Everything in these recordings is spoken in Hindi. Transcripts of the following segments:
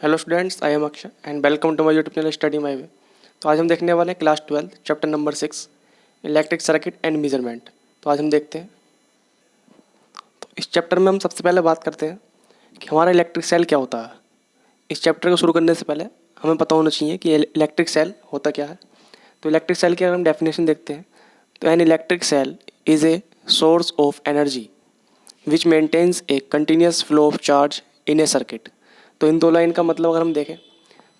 Hello students, I am Akshay and welcome to my YouTube channel study my way. तो आज हम देखने वाले हैं class 12 chapter number 6 electric circuit and measurement. तो आज हम देखते हैं। तो इस चैप्टर में हम सबसे पहले बात करते हैं कि हमारा इलेक्ट्रिक सेल क्या होता है। इस चैप्टर को शुरू करने से पहले हमें पता होना चाहिए कि इलेक्ट्रिक सेल होता क्या है। तो इलेक्ट्रिक सेल की अगर हम डेफिनेशन देखते हैं तो an electric cell is a source of energy which maintains a continuous flow of charge in a circuit. तो इन दो लाइन का मतलब अगर हम देखें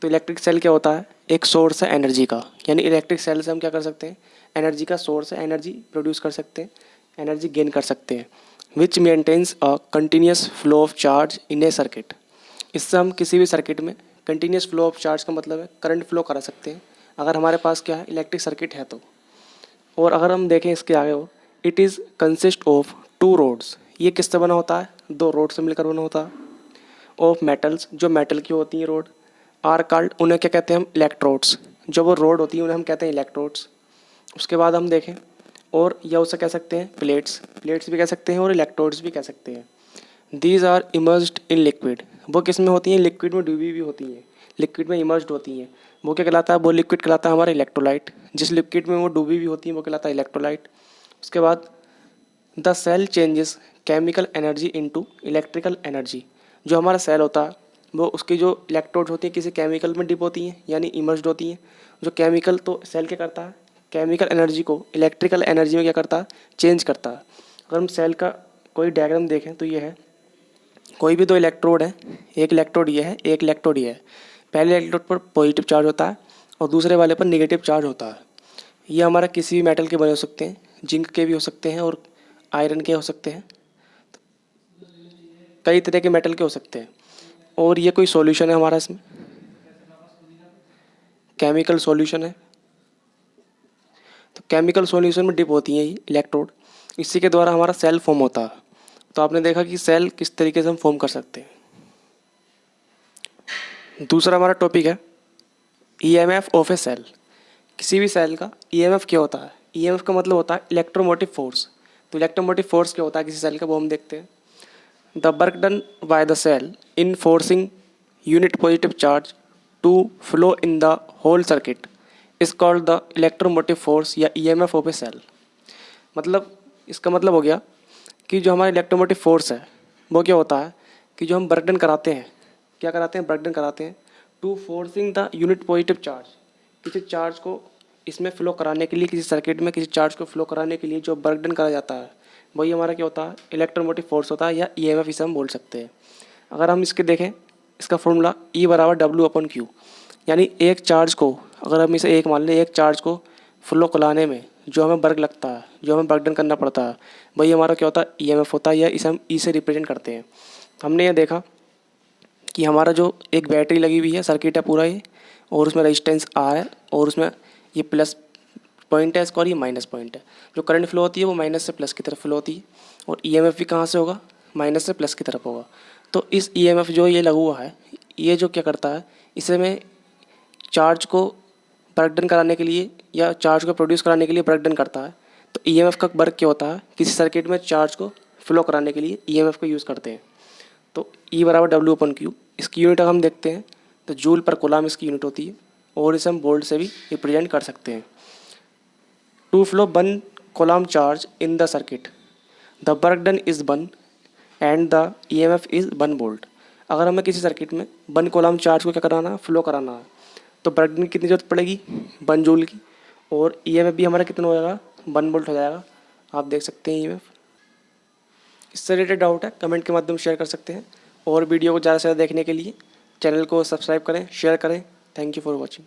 तो इलेक्ट्रिक सेल क्या होता है, एक सोर्स है एनर्जी का। यानी इलेक्ट्रिक सेल से हम क्या कर सकते हैं, एनर्जी का सोर्स है, एनर्जी प्रोड्यूस कर सकते हैं, एनर्जी गेन कर सकते हैं। Which maintains a continuous flow of charge in a circuit. इससे हम किसी भी सर्किट में कंटिन्यूस फ्लो ऑफ चार्ज का मतलब है करंट फ्लो करा सकते हैं अगर हमारे पास क्या है, इलेक्ट्रिक सर्किट है तो। और अगर हम देखें इसके आगे हो, it is consist of two rods. ये किससे बना होता है, दो रोड से मिलकर बना होता है। ऑफ मेटल्स, जो मेटल की होती हैं रोड, आर कॉल्ड, उन्हें क्या कहते हैं हम, इलेक्ट्रोड्स। जो वो रोड होती है उन्हें हम कहते हैं इलेक्ट्रोड्स। उसके बाद हम देखें और या उसे कह सकते हैं प्लेट्स, प्लेट्स भी कह सकते हैं और इलेक्ट्रोड्स भी कह सकते हैं। These are immersed in liquid. वो किस में होती हैं, लिक्विड में डूबी हुई होती हैं, लिक्विड में इमर्ज्ड होती हैं। वो क्या कहलाता है, वो लिक्विड कहलाता है हमारा इलेक्ट्रोलाइट। जिस लिक्विड में वो डूबी हुई होती है वो कहलाता है इलेक्ट्रोलाइट। उसके बाद the cell changes chemical energy into electrical energy. जो हमारा सेल होता है वो उसकी जो इलेक्ट्रोड्स होती हैं किसी केमिकल में डिप होती हैं, यानी इमर्ज्ड होती हैं। जो केमिकल, तो सेल क्या करता है, केमिकल एनर्जी को इलेक्ट्रिकल एनर्जी में क्या करता है, चेंज करता है। अगर हम सेल का कोई डायग्राम देखें तो ये है, कोई भी दो इलेक्ट्रोड है, एक इलेक्ट्रोड ये है, एक इलेक्ट्रोड ये है। पहले इलेक्ट्रोड पर पॉजिटिव चार्ज होता है और दूसरे वाले पर निगेटिव चार्ज होता है। ये हमारा किसी भी मेटल के बने हो सकते हैं, जिंक के भी हो सकते हैं और आयरन के हो सकते हैं, कई तरह के मेटल के हो सकते हैं। और ये कोई सॉल्यूशन है हमारा, इसमें केमिकल सॉल्यूशन है। तो केमिकल सॉल्यूशन में डिप होती है ये इलेक्ट्रोड, इसी के द्वारा हमारा सेल फॉर्म होता है। तो आपने देखा कि सेल किस तरीके से हम फॉर्म कर सकते हैं। दूसरा हमारा टॉपिक है ईएमएफ ऑफ ए सेल। किसी भी सेल का ईएमएफ क्या होता है, ईएमएफ का मतलब होता है इलेक्ट्रोमोटिव फोर्स। तो इलेक्ट्रोमोटिव फोर्स क्या होता है किसी सेल का, वो हम देखते हैं। The work done by the cell in forcing unit positive charge to flow in the whole circuit is called the electromotive force या EMF of a cell। मतलब इसका मतलब हो गया कि जो हमारा इलेक्ट्रोमोटिव फोर्स है वो क्या होता है कि जो हम वर्क डन कराते हैं, क्या कराते हैं, वर्क डन कराते हैं to forcing the unit positive charge. किसी चार्ज को इसमें फ्लो कराने के लिए, किसी सर्किट में किसी चार्ज को फ्लो कराने के लिए जो वर्क डन करा जाता है वही हमारा क्या होता है, इलेक्ट्रोमोटिव फोर्स होता है या EMF इसे हम बोल सकते हैं। अगर हम इसके देखें, इसका फॉर्मूला E बराबर W/Q। यानी एक चार्ज को, अगर हम इसे एक मान लें, एक चार्ज को फ्लो कराने में जो हमें वर्क लगता है, जो हमें वर्क डन करना पड़ता है, वही हमारा क्या होता है, EMF होता है, या इसे हम E से रिप्रेजेंट करते हैं। हमने ये देखा कि हमारा जो एक बैटरी लगी हुई है, सर्किट है पूरा ये, और उसमें रेजिस्टेंस R है और उसमें ये प्लस पॉइंट है इसका और ये माइनस पॉइंट है। जो करंट फ्लो होती है वो माइनस से प्लस की तरफ फ्लो होती है और EMF भी कहाँ से होगा, माइनस से प्लस की तरफ होगा। तो इस EMF जो ये लगा हुआ है, ये जो क्या करता है, इसे में चार्ज को वर्क डन कराने के लिए या चार्ज को प्रोड्यूस कराने के लिए वर्क डन करता है। तो EMF का वर्क क्या होता है, किसी सर्किट में चार्ज को फ्लो कराने के लिए EMF को यूज़ करते हैं। तो E बराबर W/Q। इसकी यूनिट अगर हम देखते हैं तो जूल पर कूलम इसकी यूनिट होती है और इसे हम वोल्ट से भी रिप्रेजेंट कर सकते हैं। To flow 1 coulomb charge in the circuit, the work done is 1 and the EMF is 1 volt. अगर हमें किसी सर्किट में 1 कूलम चार्ज को क्या कराना है, फ्लो कराना है, तो वर्क डन कितनी जरूरत पड़ेगी, 1 जूल की। और EMF भी हमारा कितना हो जाएगा, 1 वोल्ट हो जाएगा। आप देख सकते हैं EMF। इससे रिलेटेड डाउट है कमेंट के माध्यम से शेयर कर सकते हैं। और वीडियो को ज़्यादा से ज़्यादा देखने के लिए चैनल को सब्सक्राइब करें, शेयर करें। Thank you for watching.